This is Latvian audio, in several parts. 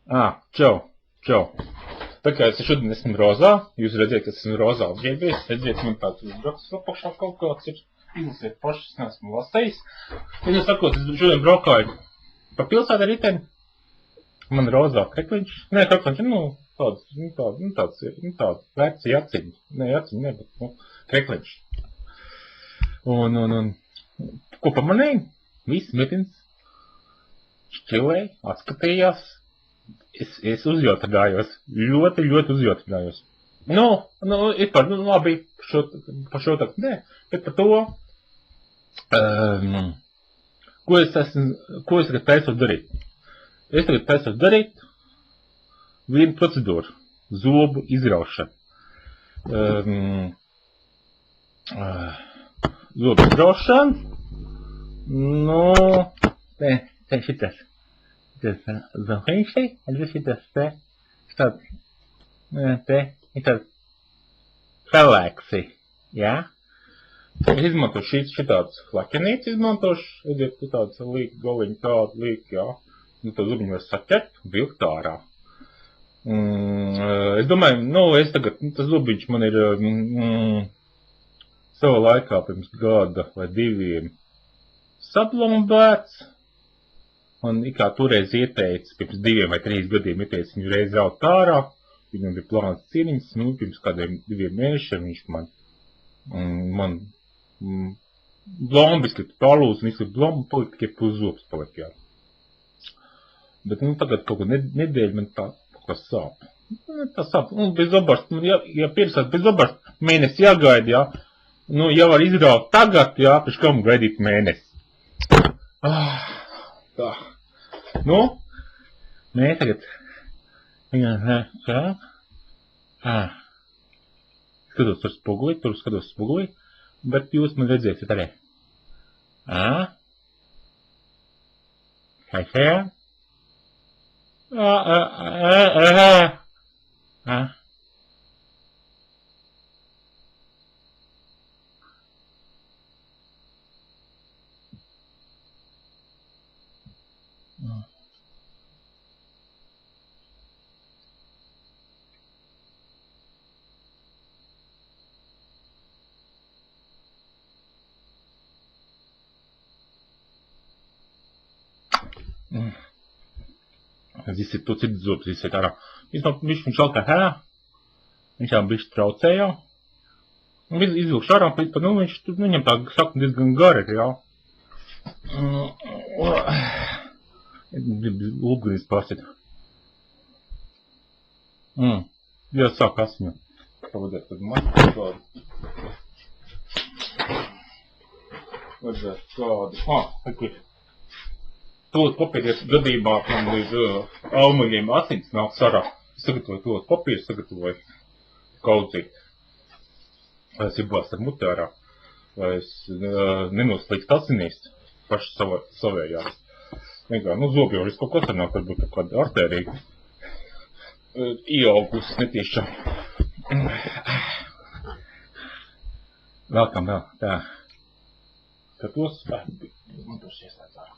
Čau, čau. Tā kā es šodien esmu rozā, jūs redzēt, ka esmu rozā apģērbies, redziet, man tāds uzbrauks apakšā kaut kāds ir, izlasiet paši, es neesmu lasējis. Es sakot, es šodien braukāju pa pilsētu ar riteni, man rozā krekliņš, tāds veci jaciņi, bet, krekliņš. Un, ko pamanīju? Viss metins šķilēja, atskatījās. Es uzjautrājos, ļoti uzjautrājos. Labi, par šo tā, nē, bet par to, ko es tagad taisos darīt. Es tagad taisos darīt vienu procedūru, zobu izraušanu. Zobu izraušanu, šitas. Zahraničnej, a šitas te pelēksi, jā? Es izmantošu šitāds laķenīts, redziet, tāds līka galiņi, tādu līka, jā. Tā zubiņu var saķert, vilkt ārā. Es domāju, tas zubiņš man ir savā laikā pirms gada vai 2 sablombēts. Man ikā toreiz ieteica, pirms 2 vai 3 gadiem ieteica viņu reiz raut ārā. Viņam bija plāns cieniņas, pirms kādiem 2 mēnešiem viņš man blombis, kad palūs un izlikt blombu, palika tikai puszobs palika, jā. Bet, tagad kaut kā nedēļa man tā sāp. Tā sāp, bez obarsta, ja pierasāt bez obarsta, mēnesi jāgaida, jā. Ja var izraut tagad, jā, pēc kam gaidīt mēnesi. Tā. Nē, tagad. Skatos spoguli, bet jūs man redzēsiet arī. Kā šajā? Zisiet, to citu zobs zisiet ārā. Viņš šalkā hērā. Viņš jau bišķi traucēja. Izvilkšu ārā, viņam tā sakna diezgan gara, jā. Ugunis pārsit. Jā, sāk asņu. Pavadiet, tad maķi kādu. Vajadzētu kādu. Ekviši. Tūlīt papīries gadījumā man līdz almaļiem asins nāk sarā. Sagatavoju tūlīt papīru, sagatavoju kaudzīt. Lai es iebāst ar mutē ārā. Lai es nenoslīgst asinīs paši savējās. Vienkār, zobi jau kaut kas sanāk, varbūt kāda artērija. Ieaugus netīšām. Vēl, tā. Tad tos, man tos ieslēdz ārā.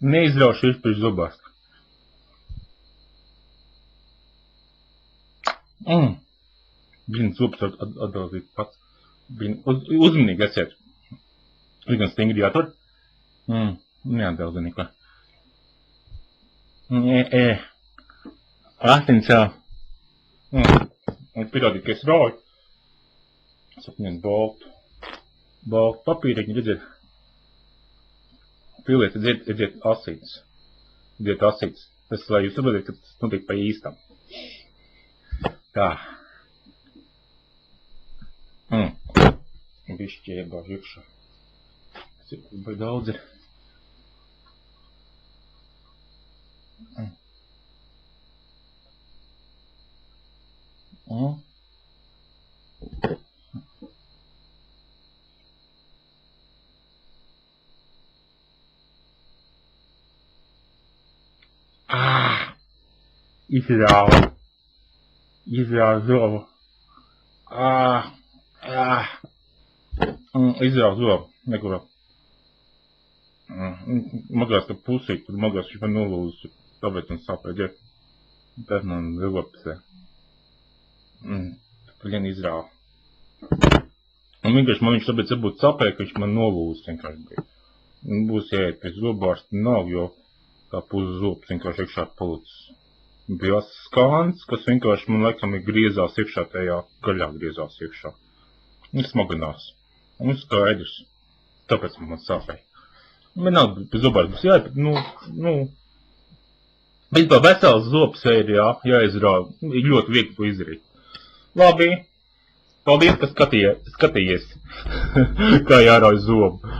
Neizraušu vispār zobārstu. Zobs atbalstīt pats. Uzmanīgi esiet. Gan stingri jātur. Neatbalsta neko. Asins jau. Pierādīt, ka es rauju. Sapņiet baltu papīriņu, redziet. Piliet, edziet asins. Tas, lai jūs saprotiet, ka tas notiek pa īstam. Tā. Bišķi iebāž iekšā. Tas ir daudz ir. Izrāva zobu. Izrāva zobu. Nekur. Magās, ka pusīt, tad magās viņš man nolūz. Tāpēc man sāpēja. Tas man zobsē. Vien izrāva. Un vienkārši man viņš tāpēc būtu sāpēja, ka viņš man nolūz vienkārši bija. Būs jāiet pēc zobārsta nav, jo tā puse zobs vienkārši iekšā palicis. Bija skāns, kas vienkārši man laikam ir griezās iekšā tajā gaļā griezās iekšā. Un smaganās. Un skaidrs. Tāpēc man sāpēja. Vienalga, pēc zobārsta būs jāiet, vispār vesels zobs jāizrāva. Ir ļoti viegli to izdarīt. Labi. Paldies, ka skatījies. Kā jārauj zobu.